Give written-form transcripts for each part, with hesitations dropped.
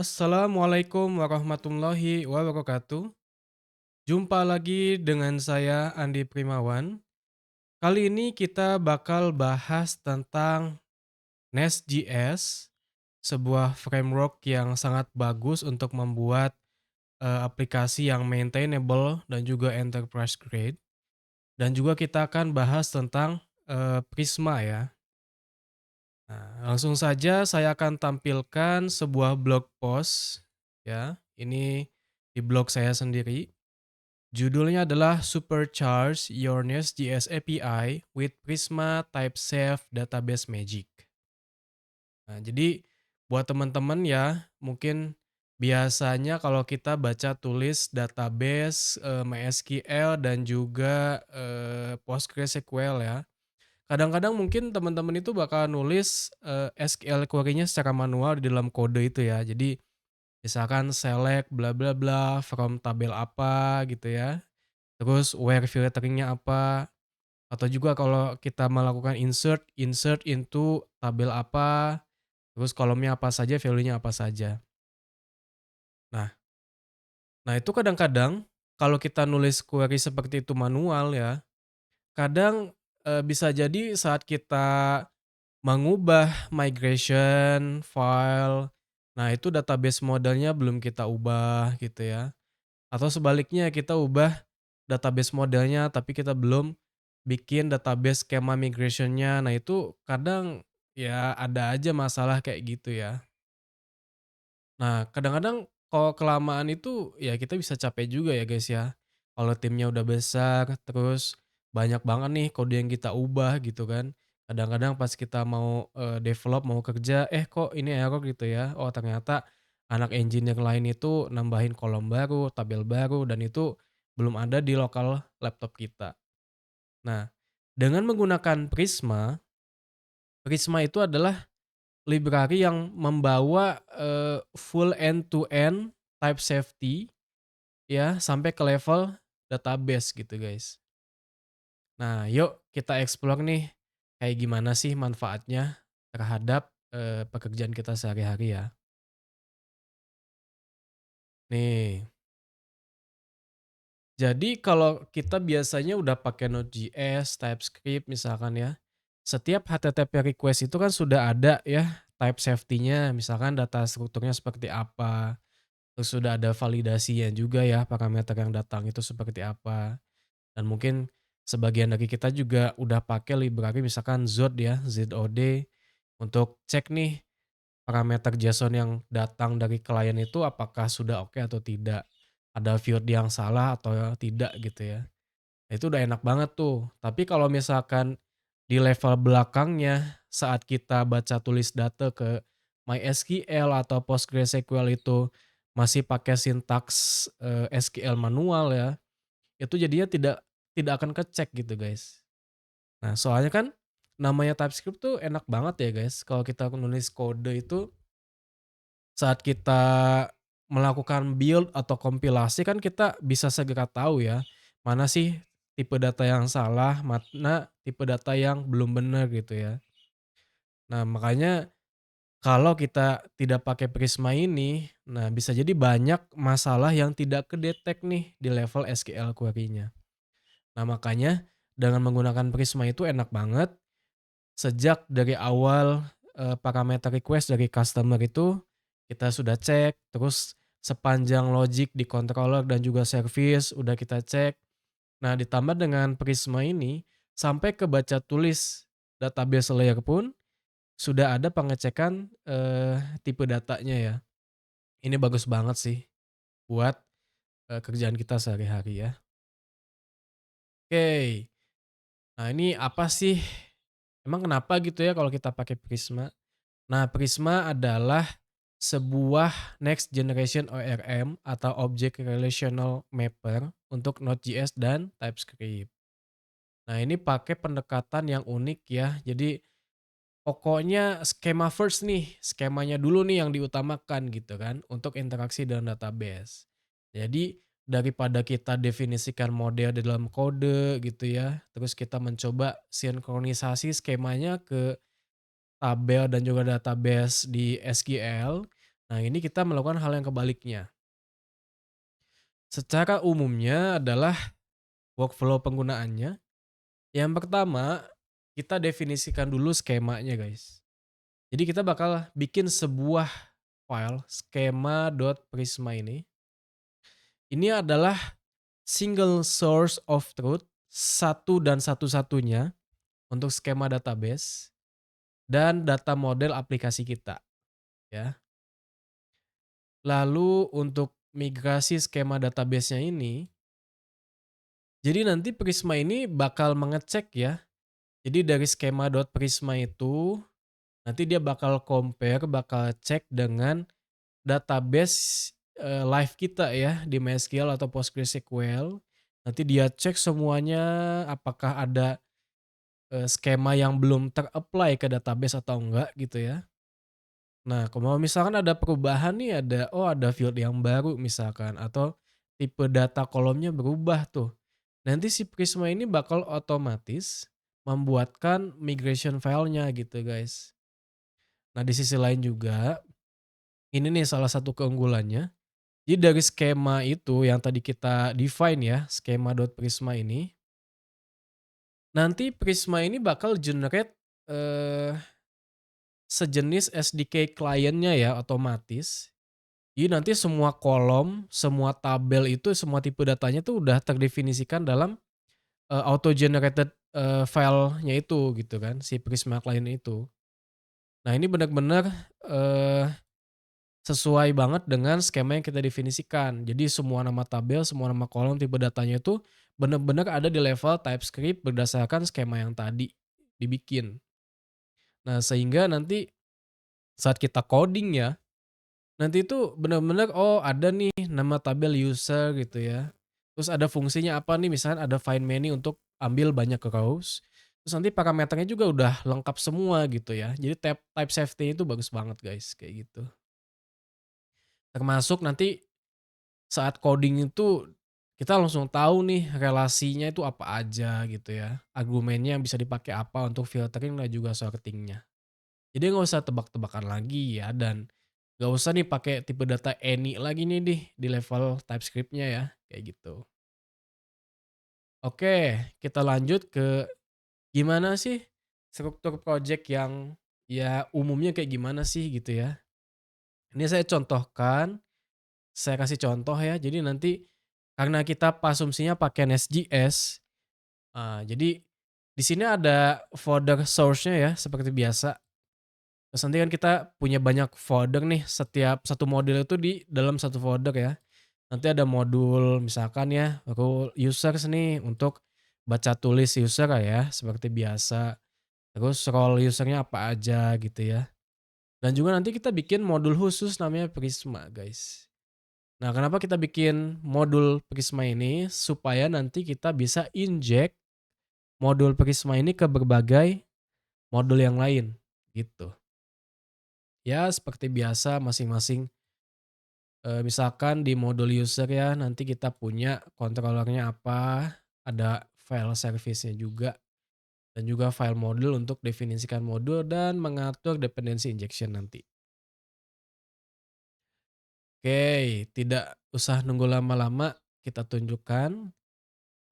Assalamualaikum warahmatullahi wabarakatuh. Jumpa lagi dengan saya Andi Primawan. Kali ini kita bakal bahas tentang Nest.js, sebuah framework yang sangat bagus untuk membuat aplikasi yang maintainable dan juga enterprise grade. Dan juga kita akan bahas tentang Prisma ya. Nah, langsung saja saya akan tampilkan sebuah blog post ya. Ini di blog saya sendiri. Judulnya adalah Supercharge Your Nest.js API with Prisma Type-Safe Database Magic. Nah, jadi buat teman-teman ya, mungkin biasanya kalau kita baca tulis database MySQL dan juga PostgreSQL ya. Kadang-kadang mungkin teman-teman itu bakal nulis SQL query-nya secara manual di dalam kode itu ya. Jadi misalkan select bla bla bla from tabel apa gitu ya. Terus where filteringnya apa, atau juga kalau kita melakukan insert, insert into tabel apa, terus kolomnya apa saja, value-nya apa saja. Nah nah itu kadang-kadang kalau kita nulis query seperti itu manual ya, kadang, bisa jadi saat kita mengubah migration file, nah itu database modelnya belum kita ubah gitu ya, atau sebaliknya kita ubah database modelnya, tapi kita belum bikin database skema migration-nya. Nah, itu kadang ya ada aja masalah kayak gitu ya. Nah, kadang-kadang kalau kelamaan itu ya kita bisa capek juga ya, guys, ya. Kalau timnya udah besar, terus banyak banget nih kode yang kita ubah gitu kan. Kadang-kadang pas kita mau, develop, mau kerja, kok ini error gitu ya. Oh, ternyata anak engineer lain itu nambahin kolom baru, tabel baru, dan itu belum ada di lokal laptop kita. Nah, dengan menggunakan Prisma, Prisma itu adalah library yang membawa, full end-to-end type safety ya, sampai ke level database gitu, guys. Nah, yuk kita explore nih, kayak gimana sih manfaatnya terhadap, pekerjaan kita sehari-hari ya. Nih, jadi kalau kita biasanya udah pakai Node.js, TypeScript misalkan ya, setiap HTTP request itu kan sudah ada ya type safety-nya, misalkan data strukturnya seperti apa, terus sudah ada validasinya juga ya, parameter yang datang itu seperti apa. Dan mungkin sebagian dari kita juga udah pakai library misalkan Zod ya, ZOD, untuk cek nih parameter JSON yang datang dari klien itu apakah sudah oke atau tidak. Ada field yang salah atau tidak gitu ya. Nah, itu udah enak banget tuh. Tapi kalau misalkan di level belakangnya saat kita baca tulis data ke MySQL atau PostgreSQL itu masih pakai sintaks, SQL manual ya, itu jadinya tidak tidak akan kecek gitu, guys. Nah, soalnya kan namanya TypeScript tuh enak banget ya, guys, kalau kita nulis kode itu saat kita melakukan build atau kompilasi kan kita bisa segera tahu ya, mana sih tipe data yang salah, mana tipe data yang belum benar gitu ya. Nah, makanya kalau kita tidak pakai Prisma ini, nah bisa jadi banyak masalah yang tidak kedetek nih di level SQL query-nya. Nah, makanya dengan menggunakan Prisma itu enak banget, sejak dari awal, parameter request dari customer itu kita sudah cek, terus sepanjang logic di controller dan juga service udah kita cek. Nah, ditambah dengan Prisma ini, sampai ke baca tulis database layer pun sudah ada pengecekan, tipe datanya ya. Ini bagus banget sih buat, kerjaan kita sehari-hari ya. Oke, nah ini apa sih, emang kenapa gitu ya kalau kita pakai Prisma? Nah, Prisma adalah sebuah next generation ORM atau Object Relational Mapper untuk Node.js dan TypeScript. Nah, ini pakai pendekatan yang unik ya. Jadi pokoknya skema first nih, skemanya dulu nih yang diutamakan gitu kan untuk interaksi dengan database. Jadi daripada kita definisikan model di dalam kode gitu ya, terus kita mencoba sinkronisasi skemanya ke tabel dan juga database di SQL. Nah, ini kita melakukan hal yang kebaliknya. Secara umumnya adalah workflow penggunaannya. Yang pertama, kita definisikan dulu skemanya, guys. Jadi kita bakal bikin sebuah file schema.prisma ini. Ini adalah single source of truth, satu dan satu-satunya untuk skema database dan data model aplikasi kita, ya. Lalu untuk migrasi skema database-nya ini, jadi nanti Prisma ini bakal mengecek ya. Jadi dari skema.prisma itu nanti dia bakal compare, bakal cek dengan database live kita ya di MySQL atau PostgreSQL. Nanti dia cek semuanya apakah ada skema yang belum ter-apply ke database atau enggak gitu ya. Nah, kalau misalkan ada perubahan nih, ada field yang baru misalkan atau tipe data kolomnya berubah tuh. Nanti si Prisma ini bakal otomatis membuatkan migration filenya gitu, guys. Nah, di sisi lain juga, ini nih salah satu keunggulannya. Jadi dari skema itu yang tadi kita define ya, skema.prisma ini, nanti Prisma ini bakal generate eh, sejenis SDK kliennya ya otomatis. Jadi nanti semua kolom, semua tabel itu, semua tipe datanya tuh udah terdefinisikan dalam auto generated filenya itu gitu kan, si Prisma client itu. Nah, ini benar-benar eee, sesuai banget dengan skema yang kita definisikan. Jadi semua nama tabel, semua nama kolom, tipe datanya itu benar-benar ada di level TypeScript berdasarkan skema yang tadi dibikin. Nah, sehingga nanti saat kita coding ya, nanti itu benar-benar, oh ada nih nama tabel user gitu ya. Terus ada fungsinya apa nih, misalnya ada find many untuk ambil banyak rows. Terus nanti parameternya juga udah lengkap semua gitu ya. Jadi type safety itu bagus banget guys, kayak gitu. Termasuk nanti saat coding itu kita langsung tahu nih relasinya itu apa aja gitu ya. Argumennya bisa dipakai apa untuk filtering dan juga sortingnya. Jadi nggak usah tebak-tebakan lagi ya, dan nggak usah nih pakai tipe data any lagi nih di level TypeScript-nya ya, kayak gitu. Oke, kita lanjut ke gimana sih struktur project yang ya umumnya kayak gimana sih gitu ya. Ini saya contohkan, saya kasih contoh ya. Jadi nanti karena kita asumsinya pakai Nest.js, jadi di sini ada folder source-nya ya seperti biasa. Terus nanti kan kita punya banyak folder nih, setiap satu model itu di dalam satu folder ya. Nanti ada modul misalkan ya, role users nih untuk baca tulis user ya, seperti biasa. Terus role usernya apa aja gitu ya. Dan juga nanti kita bikin modul khusus namanya Prisma guys. Nah, kenapa kita bikin modul Prisma ini? Supaya nanti kita bisa inject modul Prisma ini ke berbagai modul yang lain gitu. Ya seperti biasa masing-masing, misalkan di modul user ya, nanti kita punya controllernya apa, ada file service-nya juga, dan juga file modul untuk definisikan modul dan mengatur dependency injection nanti. Oke, tidak usah nunggu lama-lama, kita tunjukkan.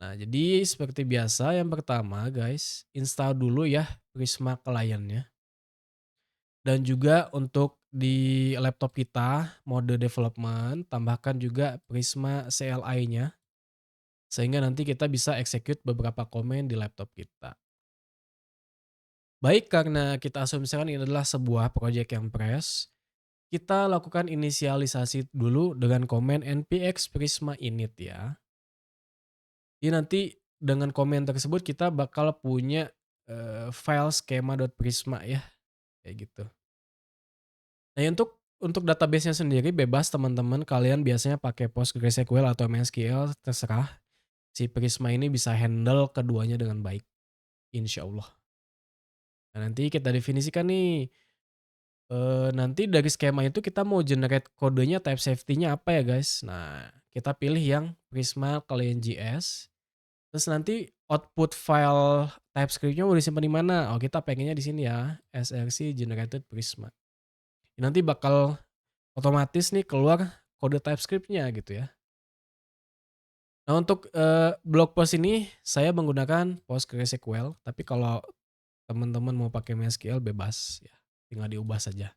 Nah, jadi seperti biasa yang pertama guys, install dulu ya Prisma client-nya. Dan juga untuk di laptop kita, mode development, tambahkan juga Prisma CLI-nya, sehingga nanti kita bisa execute beberapa komen di laptop kita. Baik, karena kita asumsikan ini adalah sebuah project yang fresh, kita lakukan inisialisasi dulu dengan komen npx prisma init ya. Jadi nanti dengan komen tersebut kita bakal punya file schema.prisma ya, kayak gitu. Nah, untuk database-nya sendiri bebas teman-teman, kalian biasanya pakai PostgreSQL atau MySQL terserah. Si Prisma ini bisa handle keduanya dengan baik, insya Allah. Nah, nanti kita definisikan nih, nanti dari skema itu kita mau generate kodenya, type safety-nya apa ya guys. Nah, kita pilih yang Prisma Client JS. Terus nanti output file TypeScript-nya mau disimpan di mana? Oh, kita pengennya di sini ya, src generated Prisma. Nanti bakal otomatis nih keluar kode TypeScript-nya gitu ya. Nah untuk, blog post ini saya menggunakan PostgreSQL, tapi kalau teman-teman mau pakai MySQL bebas ya, tinggal diubah saja.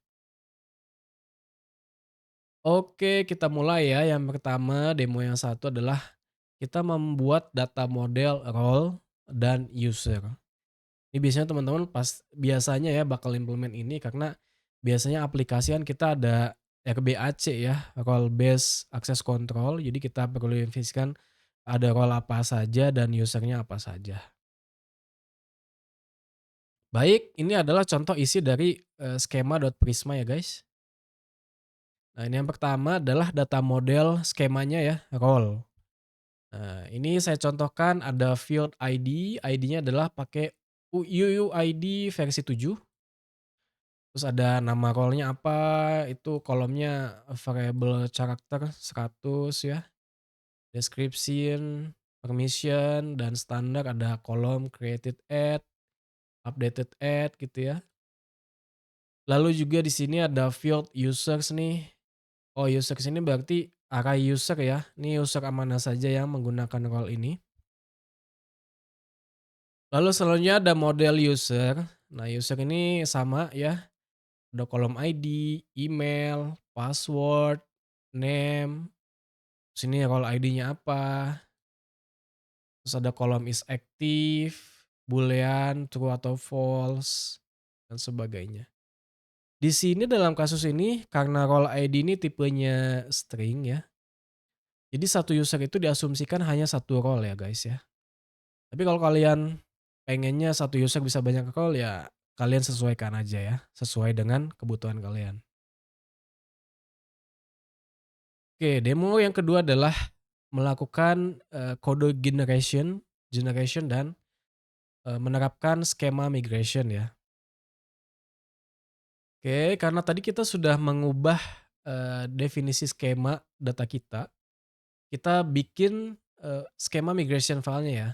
Oke, kita mulai ya. Yang pertama, demo yang satu adalah kita membuat data model role dan user. Ini biasanya teman-teman biasanya ya bakal implement ini karena biasanya aplikasi kan kita ada RBAC ya, role based access control. Jadi kita perlu invisikan ada role apa saja dan usernya apa saja. Baik, ini adalah contoh isi dari skema.prisma ya guys. Nah ini yang pertama adalah data model skemanya ya, role. Nah, ini saya contohkan ada field ID, ID-nya adalah pakai UUID versi 7. Terus ada nama role-nya apa, itu kolomnya variable character 100 ya, description, permission, dan standar ada kolom created at, updated at gitu ya. Lalu juga di sini ada field users nih. Oh users ini berarti array user ya. Ini user mana saja yang menggunakan role ini. Lalu selanjutnya ada model user. Nah, user ini sama ya, ada kolom ID, email, password, name, sini role ID-nya apa, terus ada kolom is active, boolean, true atau false, dan sebagainya. Di sini dalam kasus ini karena role ID ini tipenya string ya, jadi satu user itu diasumsikan hanya satu role ya guys ya. Tapi kalau kalian pengennya satu user bisa banyak role ya kalian sesuaikan aja ya, sesuai dengan kebutuhan kalian. Oke, demo yang kedua adalah melakukan, kode generation dan, menerapkan skema migration ya. Oke, karena tadi kita sudah mengubah, definisi skema data kita, kita bikin, skema migration filenya ya.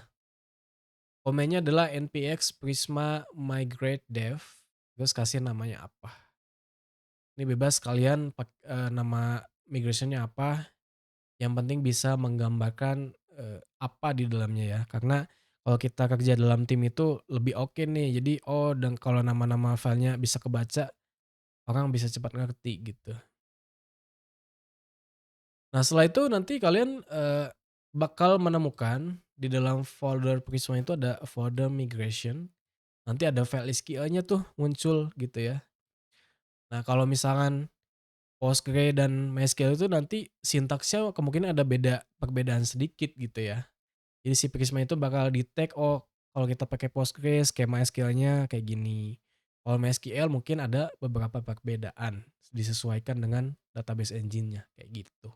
Komennya adalah npx prisma migrate dev, terus kasih namanya apa. Ini bebas kalian nama migrationnya apa, yang penting bisa menggambarkan, apa di dalamnya ya. Karena kalau kita kerja dalam tim itu lebih oke nih. Jadi, oh dan kalau nama-nama filenya bisa kebaca, orang bisa cepat ngerti gitu. Nah setelah itu nanti kalian, bakal menemukan di dalam folder Prisma itu ada folder migration, nanti ada file SQL-nya tuh muncul gitu ya. Nah kalau misalkan Postgre dan MySQL itu nanti sintaksnya kemungkinan ada perbedaan sedikit gitu ya. Jadi si Prisma itu bakal di-tag, oh kalau kita pakai Postgre skema SQL-nya kayak gini. Kalau MySQL mungkin ada beberapa perbedaan, disesuaikan dengan database engine-nya kayak gitu.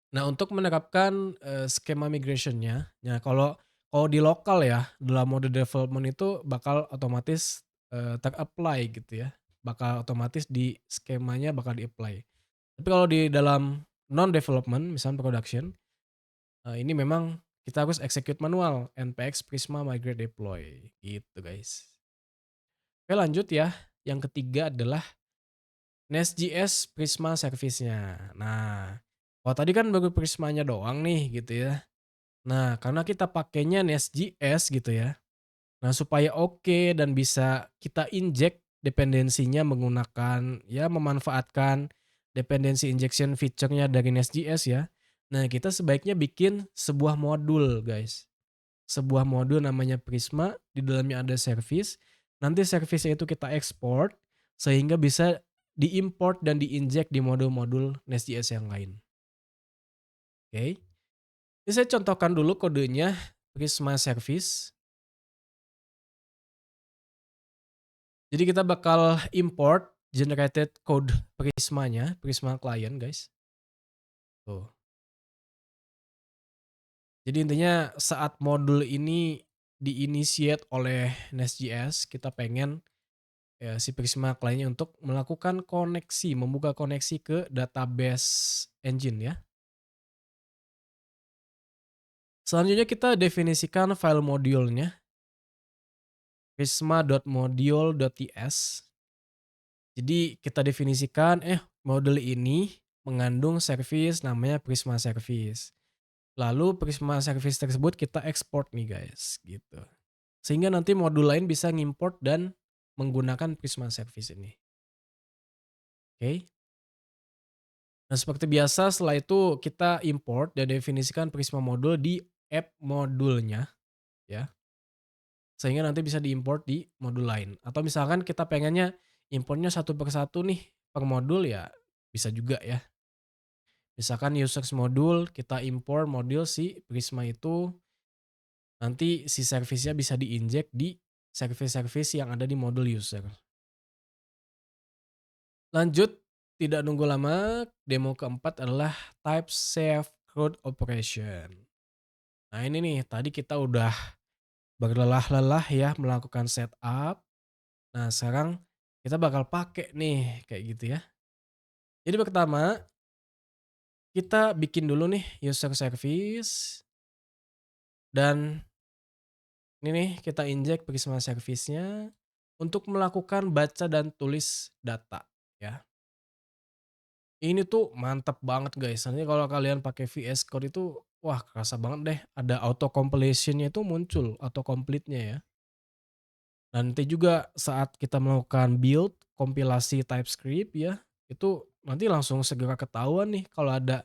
Nah untuk menerapkan, skema migration-nya, nah kalau di lokal ya, dalam mode development itu bakal otomatis, ter-apply gitu ya, bakal otomatis di skemanya bakal di-apply. Tapi kalau di dalam non development, misalnya production, ini memang kita harus execute manual, npx prisma migrate deploy, gitu guys. Oke lanjut ya, yang ketiga adalah Nest.js Prisma service-nya. Nah, kalau tadi kan baru Prismanya doang nih gitu ya. Nah, karena kita pakainya Nest.js gitu ya. Nah, supaya oke dan bisa kita inject dependensinya menggunakan ya memanfaatkan dependency injection feature-nya dari Nest.js ya. Nah, kita sebaiknya bikin sebuah modul, guys. Sebuah modul namanya Prisma, di dalamnya ada service. Nanti service itu kita export sehingga bisa diimport dan diinjek di modul-modul Nest.js yang lain. Oke. Ini saya contohkan dulu kodenya Prisma Service. Jadi kita bakal import generated code Prismanya, Prisma client guys. Tuh. Jadi intinya saat modul ini diinitiate oleh Nest.js, kita pengen ya, si Prisma client untuk melakukan koneksi, membuka koneksi ke database engine ya. Selanjutnya kita definisikan file modulnya prisma.module.ts. Jadi kita definisikan, modul ini mengandung service namanya Prisma Service. Lalu Prisma Service tersebut kita ekspor nih guys, gitu. Sehingga nanti modul lain bisa ngimport dan menggunakan Prisma Service ini. Oke. Nah seperti biasa setelah itu kita import dan definisikan Prisma modul di app modulnya ya. Sehingga nanti bisa diimport di modul lain. Atau misalkan kita pengennya importnya satu per satu nih per modul ya bisa juga ya. Misalkan users modul kita import modul si Prisma itu nanti si service-nya bisa diinjek di service-service yang ada di modul user. Lanjut, tidak nunggu lama, demo keempat adalah type save code operation. Nah ini nih, tadi kita udah berlelah-lelah ya melakukan setup. Nah sekarang kita bakal pakai nih kayak gitu ya. Jadi pertama kita bikin dulu nih user service dan ini nih kita injek Prisma service-nya untuk melakukan baca dan tulis data ya. Ini tuh mantap banget guys, nanti kalau kalian pakai VS Code itu, wah kerasa banget deh ada auto completion-nya itu muncul, auto complete-nya ya. Nanti juga saat kita melakukan build, kompilasi TypeScript ya, itu nanti langsung segera ketahuan nih kalau ada,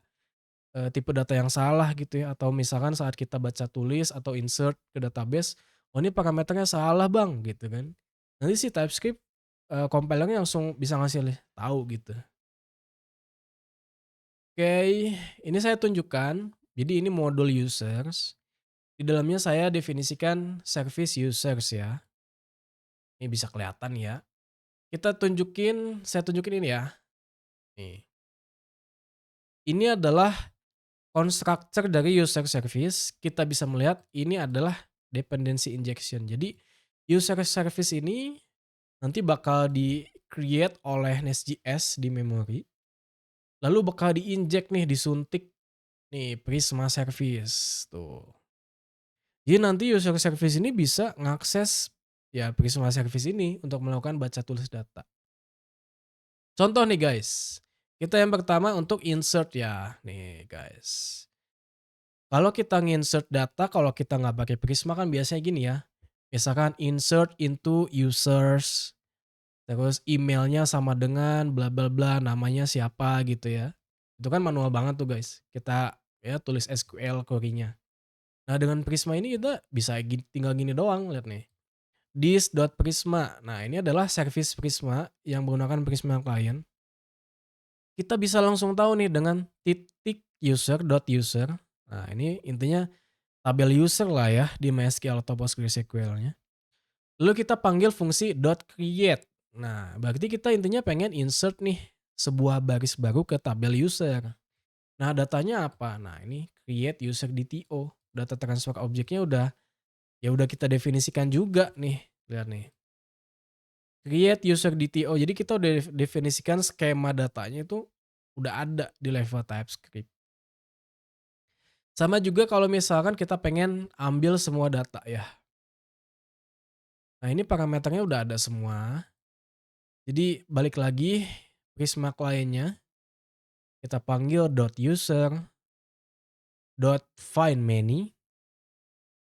tipe data yang salah gitu ya, atau misalkan saat kita baca tulis atau insert ke database, "Oh ini parameternya salah Bang," gitu kan. Nanti si TypeScript, compiler-nya langsung bisa ngasih tahu gitu. Oke, ini saya tunjukkan. Jadi ini modul users. Di dalamnya saya definisikan service users ya. Ini bisa kelihatan ya. Saya tunjukin ini ya. Nih. Ini adalah constructor dari user service. Kita bisa melihat ini adalah dependency injection. Jadi user service ini nanti bakal di-create oleh Nest.js di memori. Lalu bakal diinjek nih, disuntik nih Prisma service. Tuh. Jadi nanti user service ini bisa ngakses ya Prisma service ini untuk melakukan baca tulis data. Contoh nih guys, kita yang pertama untuk insert ya, nih guys. Kalau kita nginsert data, kalau kita nggak pakai Prisma kan biasanya gini ya, misalkan insert into users, terus emailnya sama dengan bla bla bla, namanya siapa gitu ya. Itu kan manual banget tuh guys, kita ya tulis SQL query-nya. Nah dengan Prisma ini kita bisa tinggal gini doang, lihat nih. This.prisma. Nah, ini adalah service Prisma yang menggunakan Prisma Client. Kita bisa langsung tahu nih dengan titik user.user. Nah, ini intinya tabel user lah ya di MySQL atau PostgreSQL-nya. Lalu kita panggil fungsi .create. Nah, berarti kita intinya pengen insert nih sebuah baris baru ke tabel user. Nah, datanya apa? Nah, ini create user DTO. Data transfer objeknya udah kita definisikan juga nih. Lihat nih. Create user DTO. Jadi kita udah definisikan skema datanya itu udah ada di level TypeScript. Sama juga kalau misalkan kita pengen ambil semua data ya. Nah ini parameternya udah ada semua. Jadi balik lagi Prisma client-nya kita panggil .user.findMany.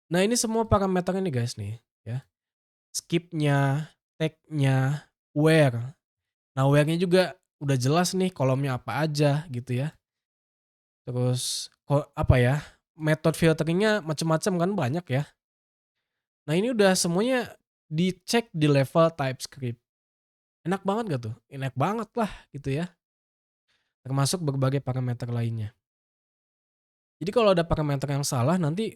Nah ini semua parameternya nih guys nih ya. Skip-nya, tag-nya, where. Nah where-nya juga udah jelas nih kolomnya apa aja gitu ya. Terus kok apa ya, metode filteringnya macam-macam kan banyak ya. Nah ini udah semuanya dicek di level TypeScript. Enak banget gak tuh? Enak banget lah gitu ya. Termasuk berbagai parameter lainnya. Jadi kalau ada parameter yang salah nanti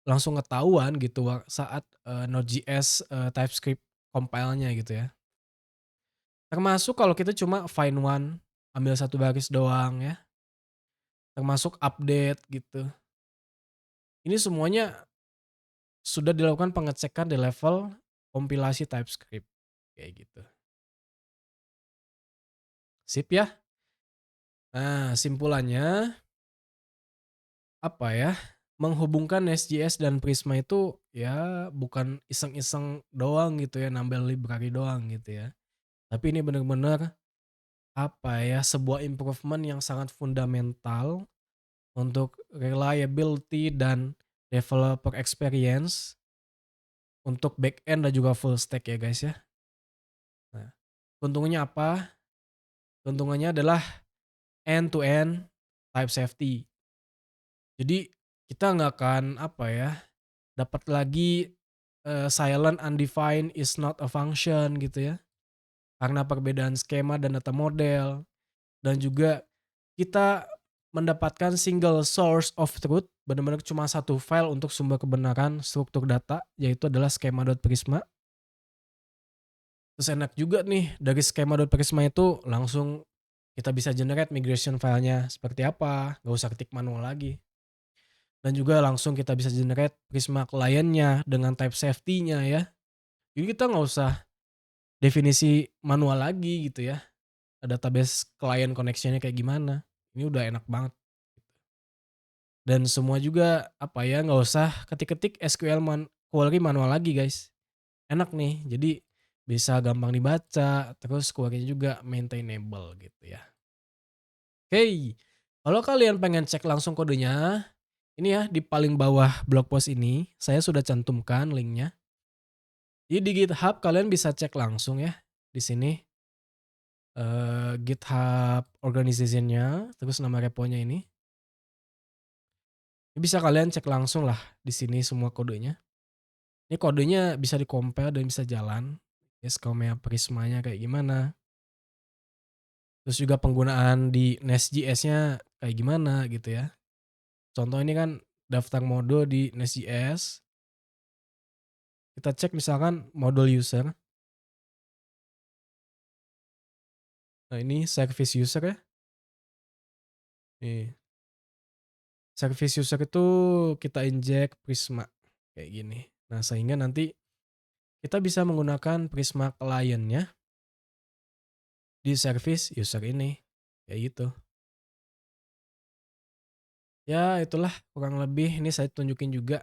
langsung ketahuan gitu saat Node.js TypeScript compile-nya gitu ya. Termasuk kalau kita cuma find one, ambil satu baris doang ya. Termasuk update gitu. Ini semuanya sudah dilakukan pengecekan di level kompilasi TypeScript, kayak gitu. Sip ya? Nah, simpulannya apa ya? Menghubungkan Nest.js dan Prisma itu ya bukan iseng-iseng doang gitu ya, nambah library doang gitu ya. Tapi ini benar-benar apa ya, sebuah improvement yang sangat fundamental untuk reliability dan developer experience untuk back end dan juga full stack ya guys ya. Nah, keuntungannya apa? Keuntungannya adalah end to end type safety. Jadi kita nggak akan apa ya, dapat lagi silent undefined is not a function gitu ya. Karena perbedaan skema dan data model dan juga kita mendapatkan single source of truth, benar-benar cuma satu file untuk sumber kebenaran struktur data, yaitu adalah skema.prisma. Terus enak juga nih dari skema.prisma itu langsung kita bisa generate migration filenya seperti apa, nggak usah ketik manual lagi. Dan juga langsung kita bisa generate Prisma client-nya dengan type safety-nya ya. Jadi kita nggak usah definisi manual lagi gitu ya. Database client connection-nya kayak gimana. Ini udah enak banget. Dan semua juga apa ya, nggak usah ketik-ketik SQL query manual lagi guys. Enak nih, jadi bisa gampang dibaca, terus query-nya juga maintainable gitu ya. Oke, kalau kalian pengen cek langsung kodenya, ini ya di paling bawah blog post ini saya sudah cantumkan linknya. Jadi di GitHub kalian bisa cek langsung ya di sini GitHub organization-nya, terus nama reponya ini. Ini bisa kalian cek langsung lah di sini semua kodenya. Ini kodenya bisa di-compare dan bisa jalan. Ya skema Prisma-nya kayak gimana. Terus juga penggunaan di Nest.js-nya kayak gimana gitu ya. Contoh ini kan daftar mode di Nest.js. Kita cek misalkan model user. Nah ini service user ya. Nih, service user itu kita injek Prisma kayak gini. Nah, sehingga nanti kita bisa menggunakan Prisma client-nya di service user ini. Kayak gitu. Ya, itulah kurang lebih ini saya tunjukin juga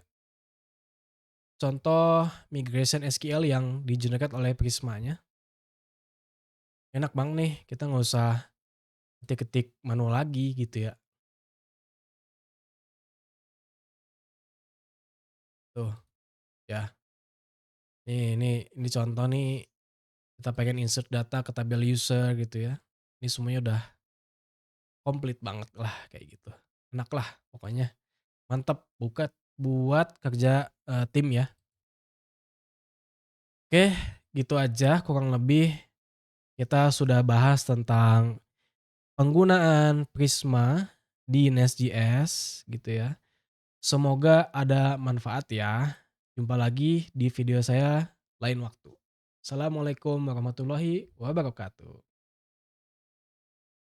contoh migration SQL yang di-generate oleh Prisma-nya. Enak banget nih, kita nggak usah ketik-ketik manual lagi gitu ya. Tuh, ya. Ini contoh nih kita pengen insert data ke tabel user gitu ya. Ini semuanya udah komplit banget lah kayak gitu. Enak lah pokoknya. Mantap buat kerja tim ya. Oke, gitu aja kurang lebih kita sudah bahas tentang penggunaan Prisma di Nest.js gitu ya. Semoga ada manfaat ya. Jumpa lagi di video saya lain waktu. Assalamualaikum warahmatullahi wabarakatuh.